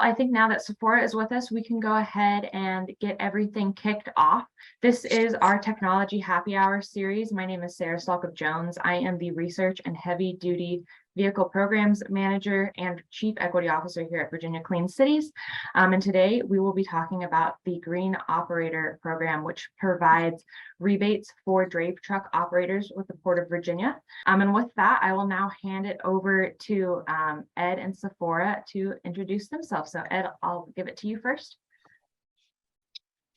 I think now that Sephora is with us, we can go ahead and get everything kicked off. This is our Technology Happy Hour series. My name is Sarah Stalkup-Jones. I am the Research and Heavy Duty Vehicle Programs Manager and Chief Equity Officer here at Virginia Clean Cities. And today we will be talking about the Green Operator Program, which provides rebates for drape truck operators with the Port of Virginia. And with that, I will now hand it over to Ed and Sephora to introduce themselves. So Ed, I'll give it to you first.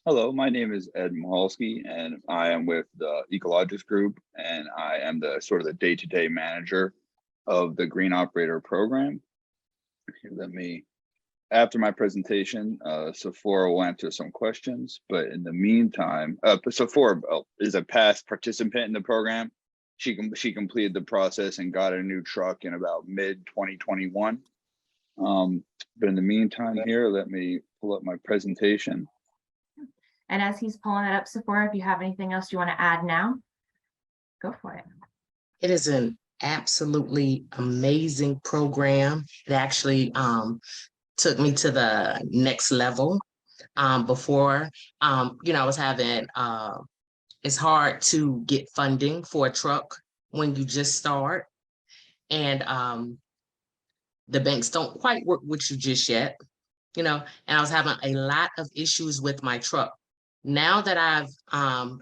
Hello, my name is Ed Mahalski, and I am with the EcoLogix group, and I am the sort of the day-to-day manager of the Green Operator Program. After my presentation, Sephora will answer some questions, but in the meantime, Sephora is a past participant in the program. She completed the process and got a new truck in about mid-2021. But in the meantime here, let me pull up my presentation. And as he's pulling it up, Sephora, if you have anything else you want to add now, go for it. It is an absolutely amazing program. It actually took me to the next level. Before, I was having, it's hard to get funding for a truck when you just start. And the banks don't quite work with you just yet, and I was having a lot of issues with my truck. Now that I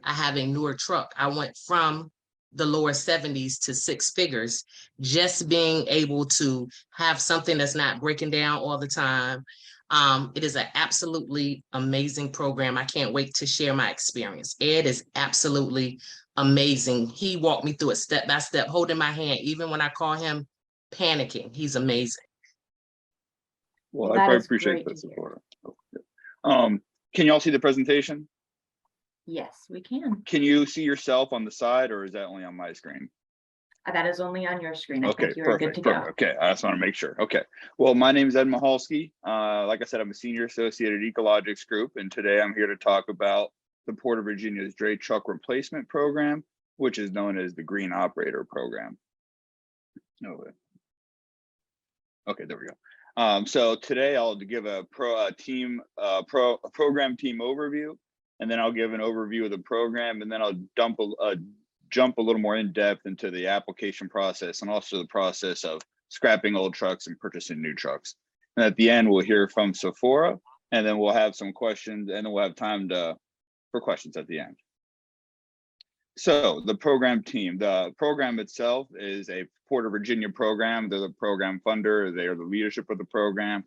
have a newer truck, I went from the lower 70s to 6 figures, just being able to have something that's not breaking down all the time. It is an absolutely amazing program. I can't wait to share my experience. Ed is absolutely amazing. He walked me through it step by step, holding my hand, even when I call him panicking. He's amazing. Well, I appreciate that support. Can y'all see the presentation? Yes, we can. Can you see yourself on the side, or is that only on my screen? That is only on your screen. I Okay, think you're perfect, good to go. Okay, I just want to make sure. Okay, well, my name is Ed Mahalski. Like I said, I'm a senior associate at EcoLogix Group, and today I'm here to talk about the Port of Virginia's dray truck replacement program, which is known as the Green Operator Program. Okay, there we go. So today I'll give a program team overview, and then I'll give an overview of the program, and then I'll jump a little more in depth into the application process and also the process of scrapping old trucks and purchasing new trucks. And at the end, we'll hear from Sephora, and then we'll have some questions, and then we'll have time for questions at the end. So the program team, the program itself is a Port of Virginia program. They're the program funder. They are the leadership of the program.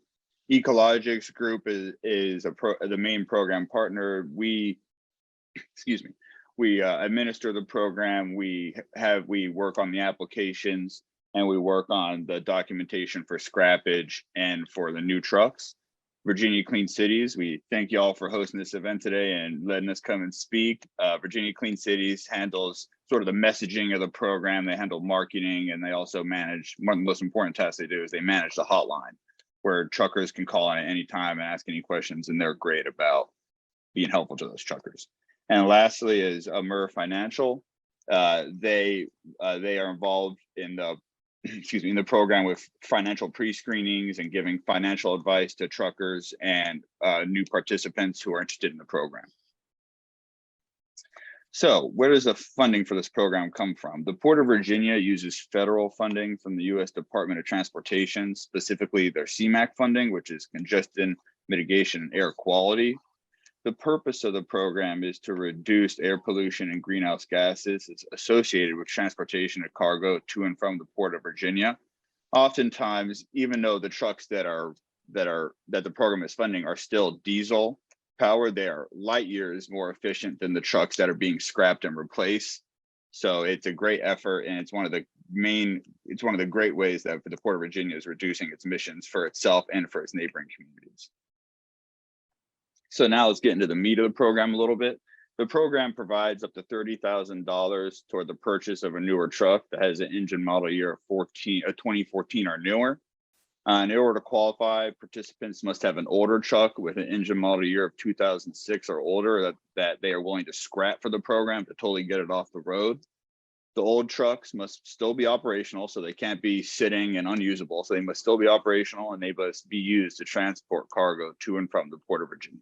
EcoLogix Group is the main program partner. We administer the program. We work on the applications, and we work on the documentation for scrappage and for the new trucks. Virginia Clean Cities, we thank you all for hosting this event today and letting us come and speak. Virginia Clean Cities handles sort of the messaging of the program. They handle marketing, and they also manage, one of the most important tasks they do is they manage the hotline, where truckers can call in at any time and ask any questions, and they're great about being helpful to those truckers. And lastly is Amur Financial. They are involved in the in the program with financial pre-screenings and giving financial advice to truckers and new participants who are interested in the program. So where does the funding for this program come from? The Port of Virginia uses federal funding from the U.S. Department of Transportation, specifically their CMAQ funding, which is congestion mitigation and air quality. The purpose of the program is to reduce air pollution and greenhouse gases associated with transportation of cargo to and from the Port of Virginia. Oftentimes, even though the trucks that the program is funding are still diesel powered, they are light years more efficient than the trucks that are being scrapped and replaced. So it's a great effort, and it's one of the great ways that the Port of Virginia is reducing its emissions for itself and for its neighboring communities. So now let's get into the meat of the program a little bit. The program provides up to $30,000 toward the purchase of a newer truck that has an engine model year of 2014 or newer. In order to qualify, participants must have an older truck with an engine model year of 2006 or older that they are willing to scrap for the program to totally get it off the road. The old trucks must still be operational, so they can't be sitting and unusable. So they must still be operational, and they must be used to transport cargo to and from the Port of Virginia.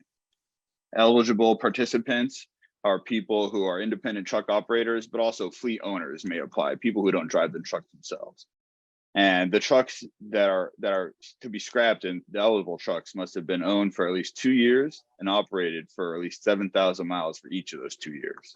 Eligible participants are people who are independent truck operators, but also fleet owners may apply, people who don't drive the trucks themselves. And the trucks that are to be scrapped, and the eligible trucks must have been owned for at least 2 years and operated for at least 7,000 miles for each of those 2 years.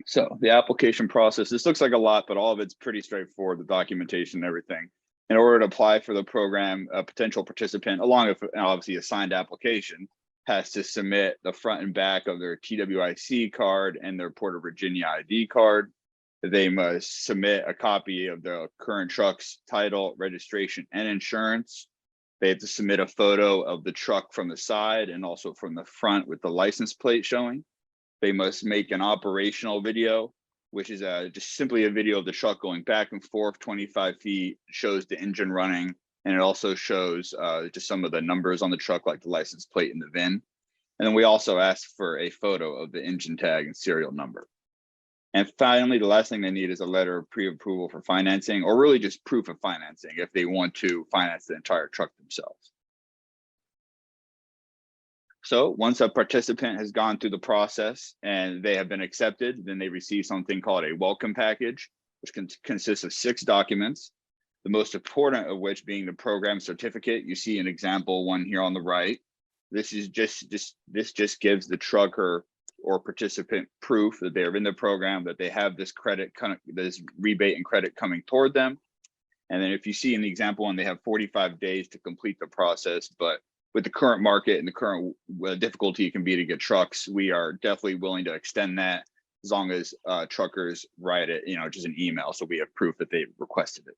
So the application process, this looks like a lot, but all of it's pretty straightforward, the documentation and everything. In order to apply for the program, a potential participant, along with obviously a signed application, has to submit the front and back of their TWIC card and their Port of Virginia ID card. They must submit a copy of the current truck's title, registration, and insurance. They have to submit a photo of the truck from the side and also from the front with the license plate showing. They must make an operational video, which is just simply a video of the truck going back and forth 25 feet, shows the engine running, and it also shows just some of the numbers on the truck, like the license plate and the VIN. And then we also ask for a photo of the engine tag and serial number. And finally, the last thing they need is a letter of pre-approval for financing, or really just proof of financing if they want to finance the entire truck themselves. So once a participant has gone through the process and they have been accepted, then they receive something called a welcome package, which consists of 6 documents. The most important of which being the program certificate. You see an example one here on the right. This is just gives the trucker or participant proof that they are in the program, that they have this credit, this rebate and credit coming toward them. And then if you see in the example one, they have 45 days to complete the process. But with the current market and the current difficulty it can be to get trucks, we are definitely willing to extend that as long as truckers write it, just an email, so we have proof that they requested it.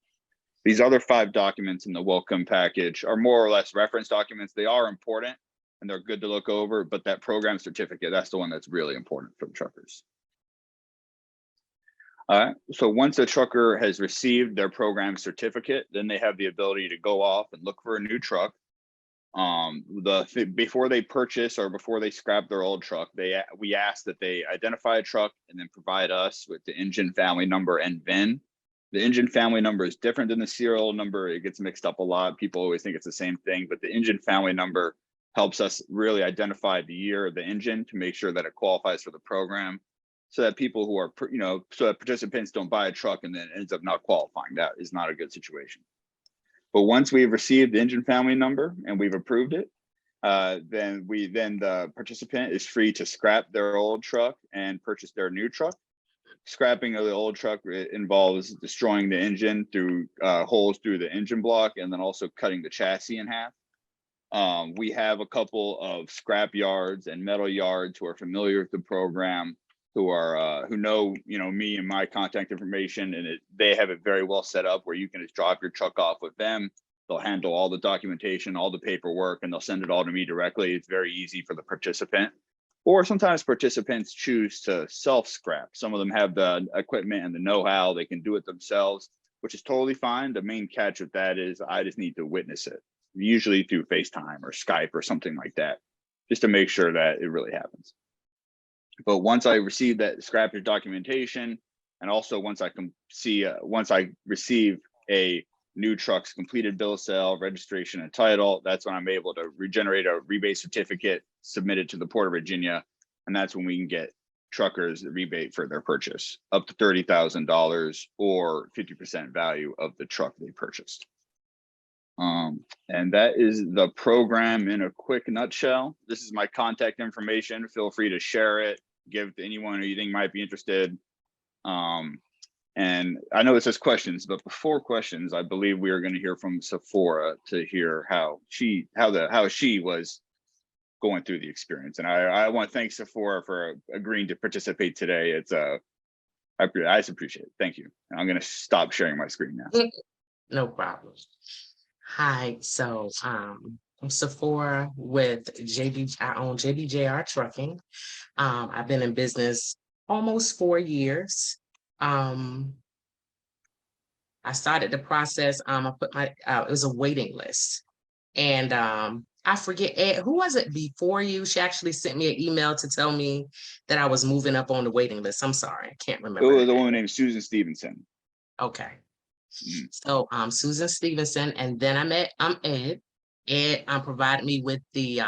These other 5 documents in the welcome package are more or less reference documents. They are important and they're good to look over, but that program certificate, that's the one that's really important for the truckers. So once a trucker has received their program certificate, then they have the ability to go off and look for a new truck. Before they purchase or before they scrap their old truck, we ask that they identify a truck and then provide us with the engine family number and VIN. The engine family number is different than the serial number. It gets mixed up a lot. People always think it's the same thing, but the engine family number helps us really identify the year of the engine to make sure that it qualifies for the program, so that people who are, so that participants don't buy a truck and then ends up not qualifying. That is not a good situation. But once we've received the engine family number and we've approved it, then the participant is free to scrap their old truck and purchase their new truck. Scrapping of the old truck involves destroying the engine through holes through the engine block, and then also cutting the chassis in half. We have a couple of scrap yards and metal yards who are familiar with the program, who know me and my contact information, and they have it very well set up where you can just drop your truck off with them. They'll handle all the documentation, all the paperwork, and they'll send it all to me directly. It's very easy for the participant. Or sometimes participants choose to self-scrap. Some of them have the equipment and the know-how, they can do it themselves, which is totally fine. The main catch with that is I just need to witness it, usually through FaceTime or Skype or something like that, just to make sure that it really happens. But once I receive that scrappage documentation, and also once I receive a new truck's completed bill of sale, registration, and title, that's when I'm able to regenerate a rebate certificate, submit it to the Port of Virginia, and that's when we can get truckers the rebate for their purchase, up to $30,000 or 50% value of the truck they purchased. And that is the program in a quick nutshell. This is my contact information. Feel free to share it, give it to anyone who you think might be interested. And I know it says questions, but before questions, I believe we are going to hear from Sephora to hear how she was going through the experience. And I want to thank Sephora for agreeing to participate today. I appreciate it. Thank you. And I'm going to stop sharing my screen now. No problem. Hi, so I'm Sephora with I own JBJR Trucking. I've been in business almost 4 years. I started the process. I put it was a waiting list, and I forget, Ed, who was it before you? She actually sent me an email to tell me that I was moving up on the waiting list. I'm sorry, I can't It remember. was a woman named Susan Stevenson. Okay. Mhm. So Susan Stevenson, and then I met Ed. Ed provided me with the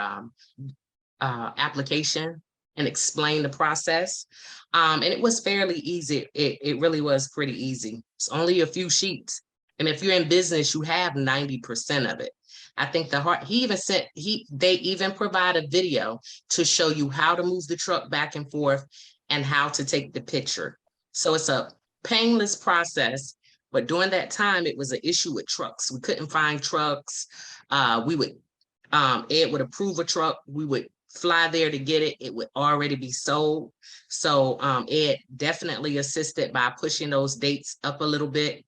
application and explained the process. And it was fairly easy. It really was pretty easy. It's only a few sheets. And if you're in business, you have 90% of it. I think he even said they even provide a video to show you how to move the truck back and forth and how to take the picture. So it's a painless process. But during that time, it was an issue with trucks. We couldn't find trucks. Ed would approve a truck. We would fly there to get it. It would already be sold. So Ed definitely assisted by pushing those dates up a little bit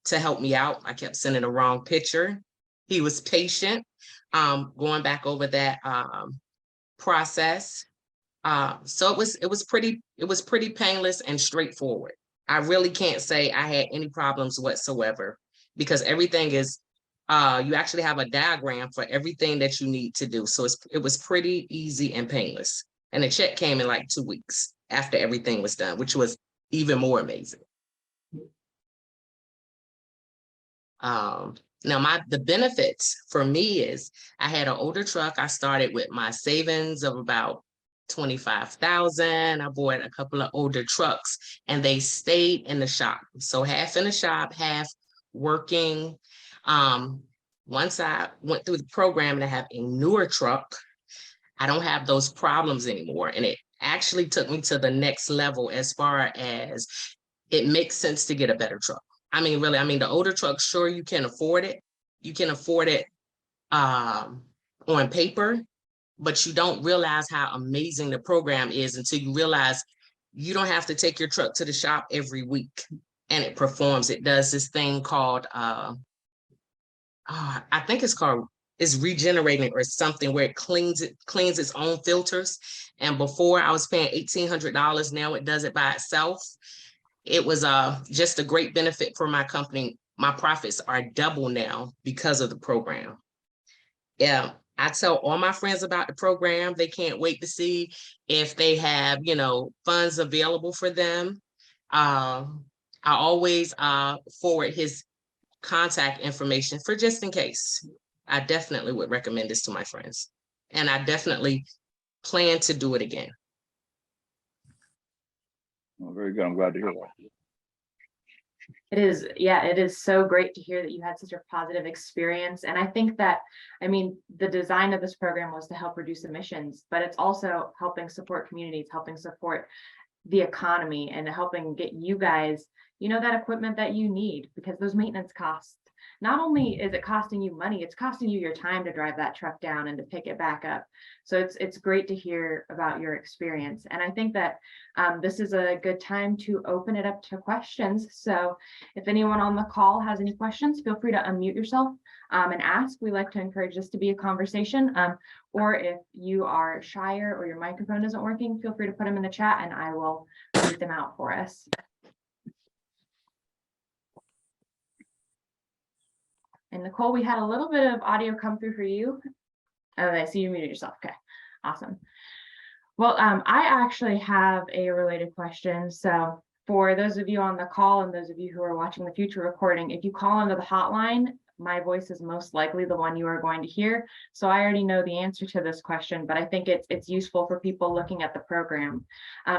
to help me out. I kept sending the wrong picture. He was patient, going back over that process. So it was pretty painless and straightforward. I really can't say I had any problems whatsoever because everything is, you actually have a diagram for everything that you need to do. So it was pretty easy and painless. And the check came in like 2 weeks after everything was done, which was even more amazing. Now the benefits for me is I had an older truck. I started with my savings of about 25,000. I bought a couple of older trucks and they stayed in the shop. So half in the shop, half working. Once I went through the program and I have a newer truck, I don't have those problems anymore. And it actually took me to the next level as far as it makes sense to get a better truck. I mean, really, the older truck, sure, you can afford it. You can afford it on paper, but you don't realize how amazing the program is until you realize you don't have to take your truck to the shop every week and it performs. It does this thing called, I think it's regenerating or something where it cleans its own filters. And before I was paying $1,800, now it does it by itself. It was just a great benefit for my company. My profits are double now because of the program. Yeah, I tell all my friends about the program. They can't wait to see if they have, funds available for them. I always forward his contact information for just in case. I definitely would recommend this to my friends. And I definitely plan to do it again. Well, very good. I'm glad to hear that. It is so great to hear that you had such a positive experience. And I think that, the design of this program was to help reduce emissions, but it's also helping support communities, helping support the economy and helping get you guys, that equipment that you need, because those maintenance costs, not only is it costing you money, it's costing you your time to drive that truck down and to pick it back up. So it's great to hear about your experience. And I think that this is a good time to open it up to questions. So if anyone on the call has any questions, feel free to unmute yourself and ask. We like to encourage this to be a conversation. Or if you are shyer or your microphone isn't working, feel free to put them in the chat and I will read them out for us. And Nicole, we had a little bit of audio come through for you. Oh, I see you muted yourself. Okay, awesome. Well, I actually have a related question. So for those of you on the call and those of you who are watching the future recording, if you call into the hotline, my voice is most likely the one you are going to hear. So I already know the answer to this question, but I think it's useful for people looking at the program.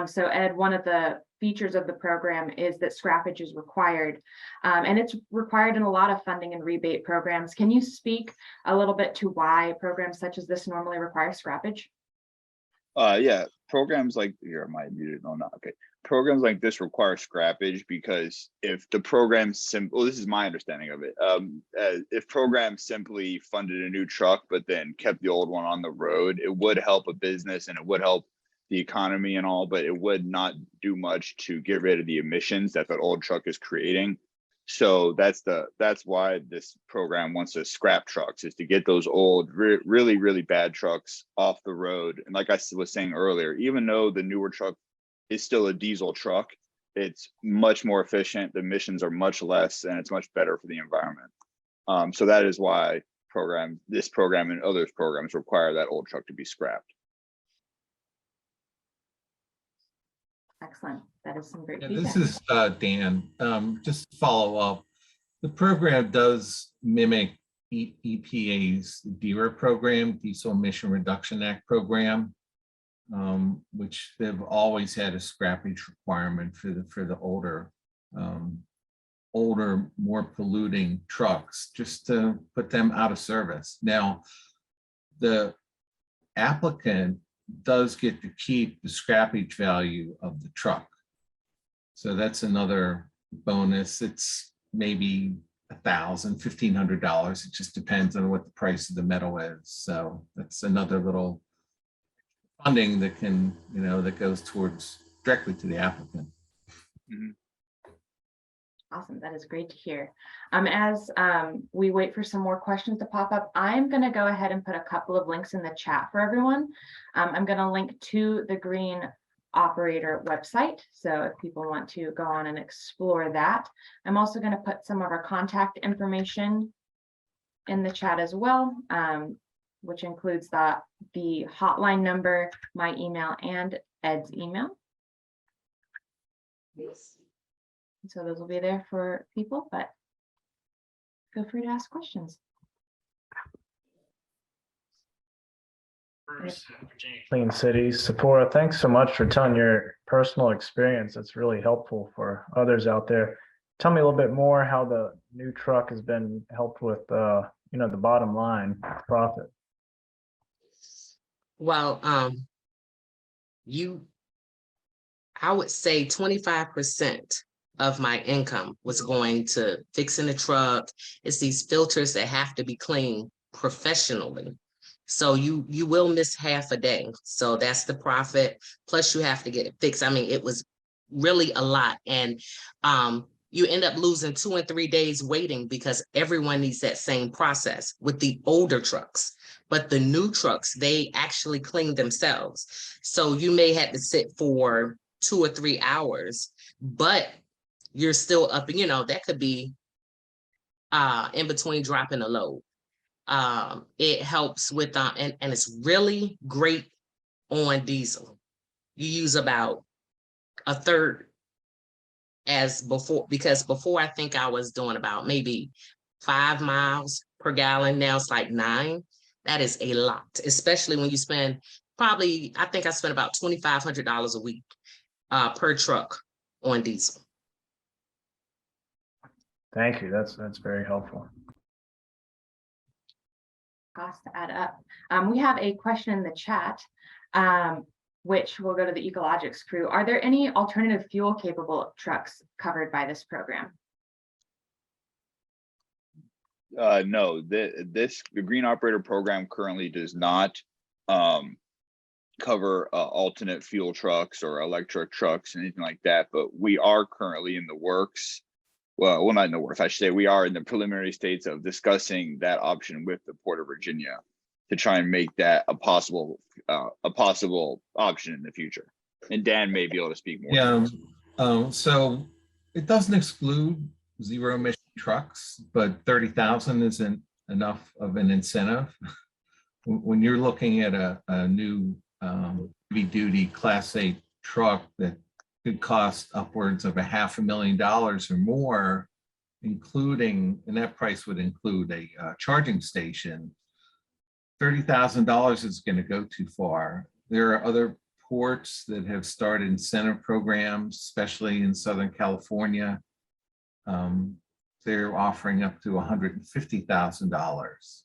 So Ed, one of the features of the program is that scrappage is required, and it's required in a lot of funding and rebate programs. Can you speak a little bit to why programs such as this normally require scrappage? Yeah, programs like here, am I muted? No, not okay. Programs like this require scrappage because if the program this is my understanding of it. If programs simply funded a new truck but then kept the old one on the road, it would help a business and it would help the economy and all, but it would not do much to get rid of the emissions that old truck is creating. So that's why this program wants to scrap trucks, is to get those old, really, really bad trucks off the road. And like I was saying earlier, even though the newer truck is still a diesel truck, it's much more efficient. The emissions are much less and it's much better for the environment. So that is why program, this program and others programs require that old truck to be scrapped. Excellent. That is some great Yeah, feedback. this is Dan. Just to follow up, the program does mimic EPA's DERA program, Diesel Emission Reduction Act program, which they've always had a scrappage requirement for the older, more polluting trucks, just to put them out of service. Now, the applicant does get to keep the scrappage value of the truck. So that's another bonus. It's maybe $1,000, $1,500. It just depends on what the price of the metal is. So that's another little funding that can, that goes towards directly to the applicant. Mm-hmm. Awesome. That is great to hear. As we wait for some more questions to pop up, I'm going to go ahead and put a couple of links in the chat for everyone. I'm going to link to the Green Operator website, so if people want to go on and explore that. I'm also going to put some of our contact information in the chat as well, which includes the hotline number, my email, and Ed's email. Yes. So those will be there for people, but feel free to ask questions. Clean Cities. Sephora, thanks so much for telling your personal experience. It's really helpful for others out there. Tell me a little bit more how the new truck has been helped with, the bottom line profit. Well, I would say 25% of my income was going to fixing the truck. It's these filters that have to be cleaned professionally. So you will miss half a day. So that's the profit. Plus you have to get it fixed. I mean, it was really a lot. And you end up losing 2 and 3 days waiting because everyone needs that same process with the older trucks. But the new trucks, they actually clean themselves. So you may have to sit for 2 or 3 hours, but you're still up, and that could be in between dropping a load. It helps with, and it's really great on diesel. You use about a third as before, because before I think I was doing about maybe 5 miles per gallon. Now it's like 9. That is a lot, especially when you spend probably, I think I spent about $2,500 a week per truck on diesel. Thank you. That's very helpful. Costs to add up. We have a question in the chat, which will go to the EcoLogix crew. Are there any alternative fuel capable trucks covered by this program? No, the Green Operator program currently does not cover alternate fuel trucks or electric trucks, anything like that. But we are currently in the works. Well, not in the works, I should say. We are in the preliminary states of discussing that option with the Port of Virginia to try and make that a possible option in the future. And Dan may be able to speak more. Yeah. So it doesn't exclude zero emission trucks, but 30,000 isn't enough of an incentive. When you're looking at a new heavy duty Class 8 truck that could cost upwards of $500,000 or more, including, and that price would include a charging station, $30,000 is going to go too far. There are other ports that have started incentive programs, especially in Southern California. They're offering up to $150,000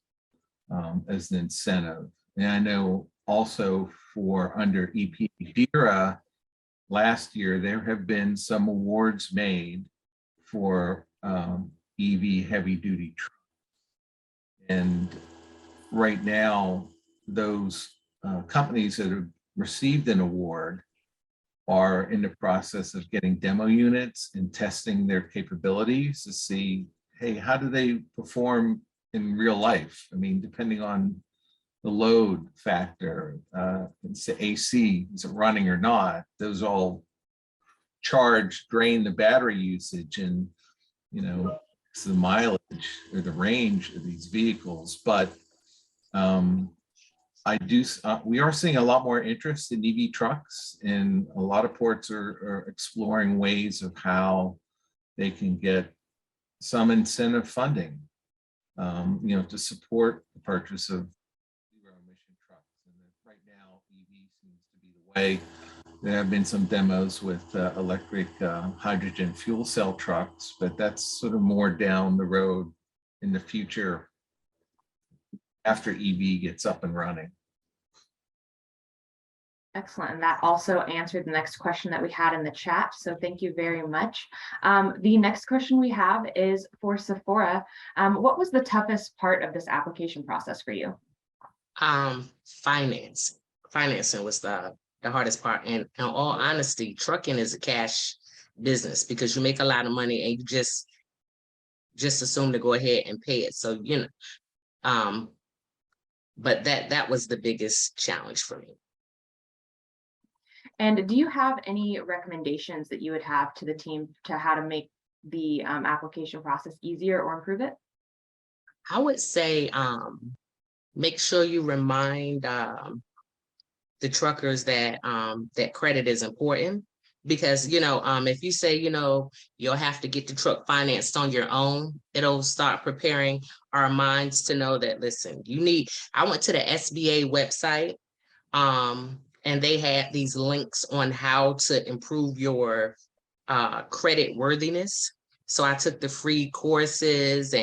as an incentive. And I know also for under EPA DERA, last year, there have been some awards made for EV heavy duty trucks. And right now, those companies that have received an award are in the process of getting demo units and testing their capabilities to see, hey, how do they perform in real life? I mean, depending on the load factor, it's the AC, is it running or not? Those all drain the battery usage, and the mileage or the range of these vehicles, but we are seeing a lot more interest in EV trucks, and a lot of ports are exploring ways of how they can get some incentive funding, to support the purchase of zero emission trucks. And right now, EV seems to be the way. There have been some demos with electric hydrogen fuel cell trucks, but that's sort of more down the road in the future after EV gets up and running. Excellent. And that also answered the next question that we had in the chat. So thank you very much. The next question we have is for Sephora. What was the toughest part of this application process for you? Financing was the hardest part. And in all honesty, trucking is a cash business because you make a lot of money and you just assume to go ahead and pay it. So, but that was the biggest challenge for me. And do you have any recommendations that you would have to the team to how to make the application process easier or improve it? I would say make sure you remind the truckers that that credit is important, because if you say you'll have to get the truck financed on your own, it'll start preparing our minds to know that, listen, I went to the SBA website and they had these links on how to improve your credit worthiness. So I took the free courses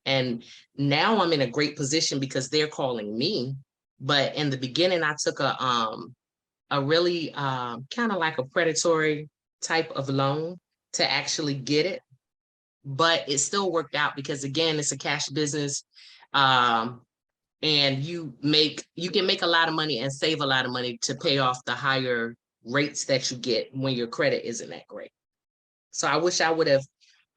and now I'm in a great position because they're calling me. But in the beginning, I took a really kind of like a predatory type of loan to actually get it. But it still worked out because, again, it's a cash business. And you can make a lot of money and save a lot of money to pay off the higher rates that you get when your credit isn't that great. So I wish I would have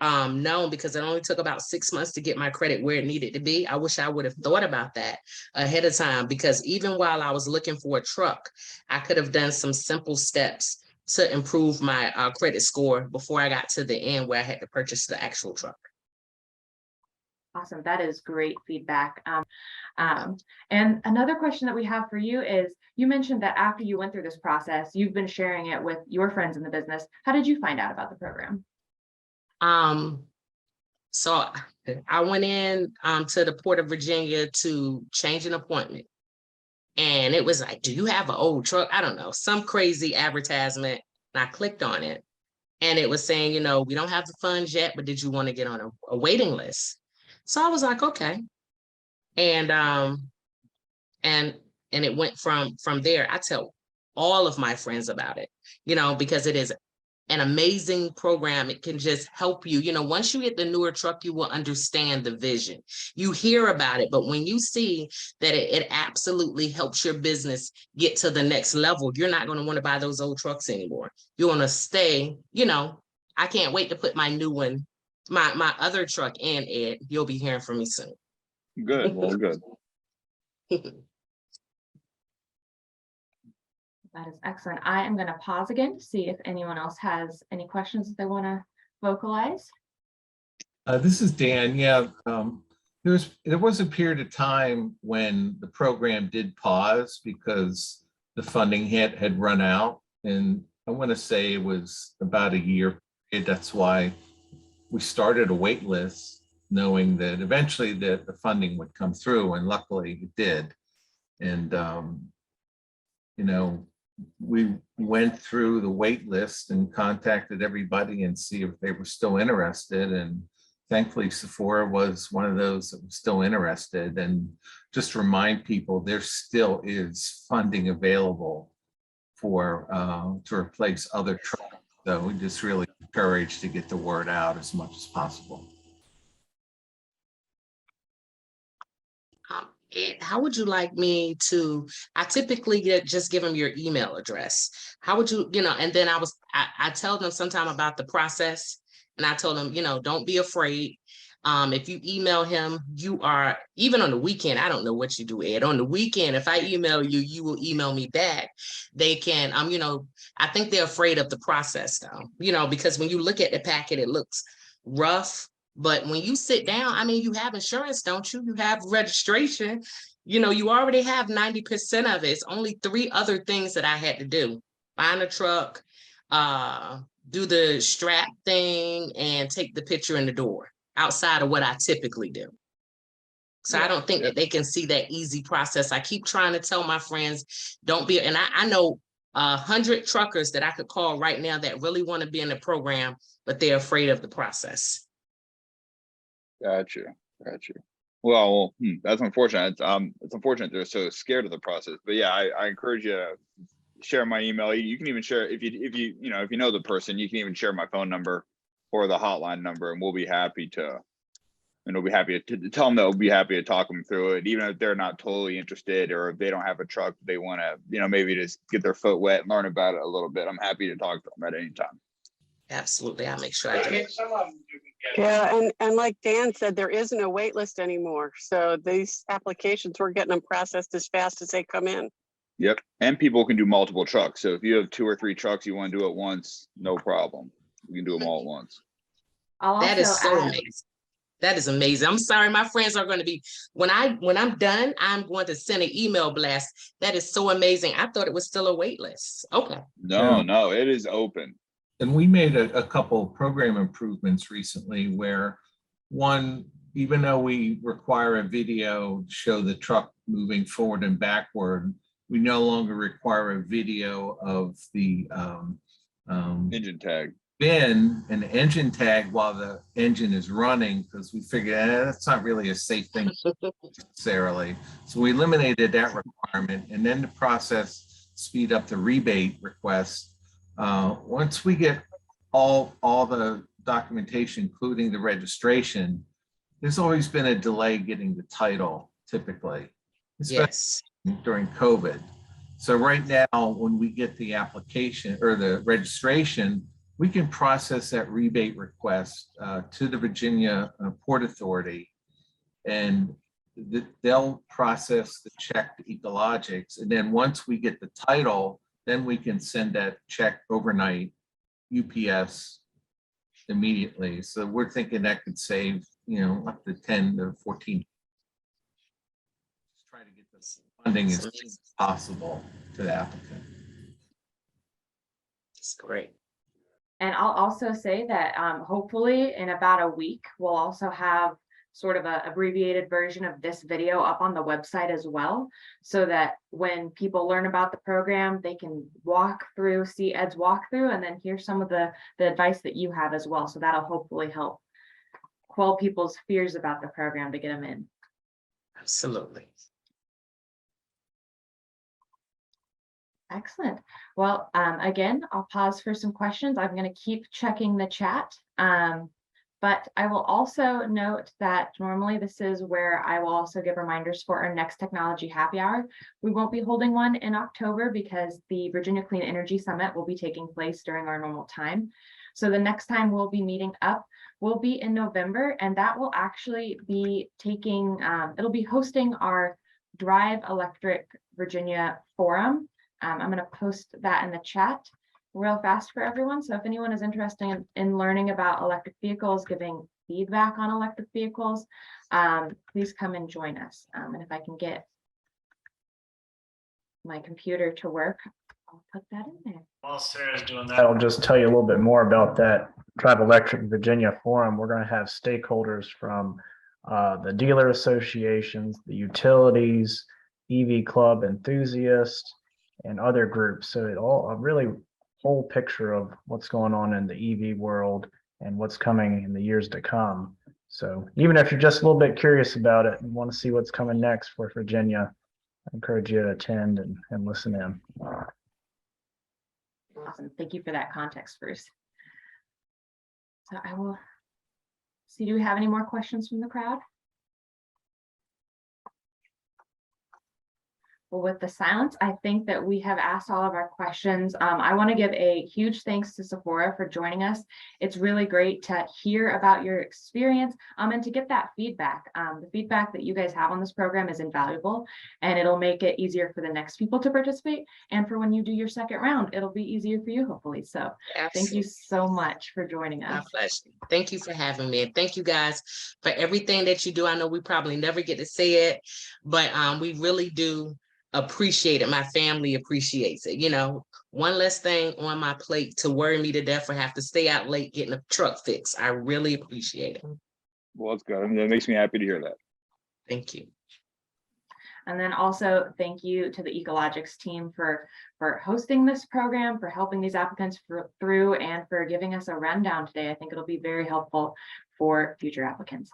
known, because it only took about 6 months to get my credit where it needed to be. I wish I would have thought about that ahead of time, because even while I was looking for a truck, I could have done some simple steps to improve my credit score before I got to the end where I had to purchase the actual truck. Awesome. That is great feedback. And another question that we have for you is, you mentioned that after you went through this process, you've been sharing it with your friends in the business. How did you find out about the program? So I went in to the Port of Virginia to change an appointment. And it was like, do you have an old truck? I don't know, some crazy advertisement. And I clicked on it. And it was saying, we don't have the funds yet, but did you want to get on a waiting list? So I was like, okay. And it went from there. I tell all of my friends about it, because it is an amazing program. It can just help you. Once you get the newer truck, you will understand the vision. You hear about it, but when you see that it absolutely helps your business get to the next level, you're not going to want to buy those old trucks anymore. You want to stay, I can't wait to put my new one, my other truck in, Ed. You'll be hearing from me soon. Good. Well, good. That is excellent. I am going to pause again to see if anyone else has any questions that they want to vocalize. This is Dan. Yeah, there was a period of time when the program did pause because the funding had run out, and I want to say it was about a year. That's why we started a wait list, knowing that eventually the funding would come through, and luckily it did. And we went through the wait list and contacted everybody and see if they were still interested. And thankfully, Sephora was one of those that was still interested. And just to remind people, there still is funding available for to replace other trucks. So we just really encourage to get the word out as much as possible. How would you like me to, I typically just give them your email address. How would you, and then I tell them sometime about the process, and I told them, don't be afraid. If you email him, you are, even on the weekend, I don't know what you do, Ed. On the weekend, if I email you, you will email me back. They can, I think they're afraid of the process though, because when you look at the packet, it looks rough, But when you sit down, I mean, you have insurance, don't you? You have registration. You know, you already have 90% of it. It's only 3 other things that I had to do. Find a truck, do the strap thing, and take the picture in the door outside of what I typically do. So I don't think that they can see that easy process. I keep trying to tell my friends, don't be, and I know 100 truckers that I could call right now that really want to be in the program, but they're afraid of the process. Gotcha. Well, that's unfortunate. It's unfortunate they're so scared of the process. But yeah, I encourage you to share my email. You can even share if you know the person, you can even share my phone number or the hotline number, and we'll be happy to. And we'll be happy to tell them that we'll be happy to talk them through it, even if they're not totally interested, or if they don't have a truck, they want to, maybe just get their foot wet and learn about it a little bit. I'm happy to talk to them at any time. Absolutely, I'll make sure I do. Yeah, and like Dan said, there is no wait list anymore. So these applications, we're getting them processed as fast as they come in. Yep, and people can do multiple trucks. So if you have 2 or 3 trucks you want to do at once, no problem. You can do them all at once. I'll That is also so add, amazing. That is amazing. I'm sorry, my friends are going to be, when I'm done, I'm going to send an email blast. That is so amazing. I thought it was still a wait list. Okay. No, it is open. And we made a couple program improvements recently where, one, even though we require a video to show the truck moving forward and backward, we no longer require a video of the Engine tag. bin and engine tag while the engine is running, because we figured that's not really a safe thing necessarily. So we eliminated that requirement, and then the process speed up the rebate request. Once we get all the documentation, including the registration, there's always been a delay getting the title typically, especially Yes. during COVID. So right now, when we get the application or the registration, we can process that rebate request to the Virginia Port Authority, and they'll process the check to EcoLogix. And then once we get the title, then we can send that check overnight, UPS, immediately. So we're thinking that could save, up to 10 to 14. Just try to get the funding as soon as possible to the applicant. That's great. and I'll also say that hopefully in about a week, we'll also have sort of a abbreviated version of this video up on the website as well, so that when people learn about the program, they can see Ed's walkthrough and then hear some of the advice that you have as well. So that'll hopefully help quell people's fears about the program to get them in. Absolutely. Excellent. Well, again, I'll pause for some questions. I'm going to keep checking the chat. But I will also note that normally this is where I will also give reminders for our next technology happy hour. We won't be holding one in October because the Virginia Clean Energy Summit will be taking place during our normal time. So the next time we'll be meeting up will be in November, and that will actually be it'll be hosting our Drive Electric Virginia Forum. I'm going to post that in the chat real fast for everyone. So if anyone is interested in learning about electric vehicles, giving feedback on electric vehicles, please come and join us. And if I can get my computer to work, I'll put that in there. While Sarah's doing that, I'll just tell you a little bit more about that Drive Electric Virginia Forum. We're going to have stakeholders from the dealer associations, the utilities, EV club enthusiasts, and other groups. So it all a really whole picture of what's going on in the EV world and what's coming in the years to come. So even if you're just a little bit curious about it and want to see what's coming next for Virginia, I encourage you to attend and listen in. Awesome. Thank you for that context, Bruce. So I will see, do we have any more questions from the crowd? Well, with the silence, I think that we have asked all of our questions. I want to give a huge thanks to Sephora for joining us. It's really great to hear about your experience and to get that feedback. The feedback that you guys have on this program is invaluable, and it'll make it easier for the next people to participate. And for when you do your second round, it'll be easier for you, hopefully. So thank you so much for joining My us. pleasure. Thank you for having me. And thank you guys for everything that you do. I know we probably never get to say it, but we really do appreciate it. My family appreciates it. You know, one less thing on my plate to worry me to death or have to stay out late getting a truck fixed. I really appreciate it. Well, that's good. I mean, that makes me happy to hear that. Thank you. And then also thank you to the EcoLogix team for hosting this program, for helping these applicants through, and for giving us a rundown today. I think it'll be very helpful for future applicants.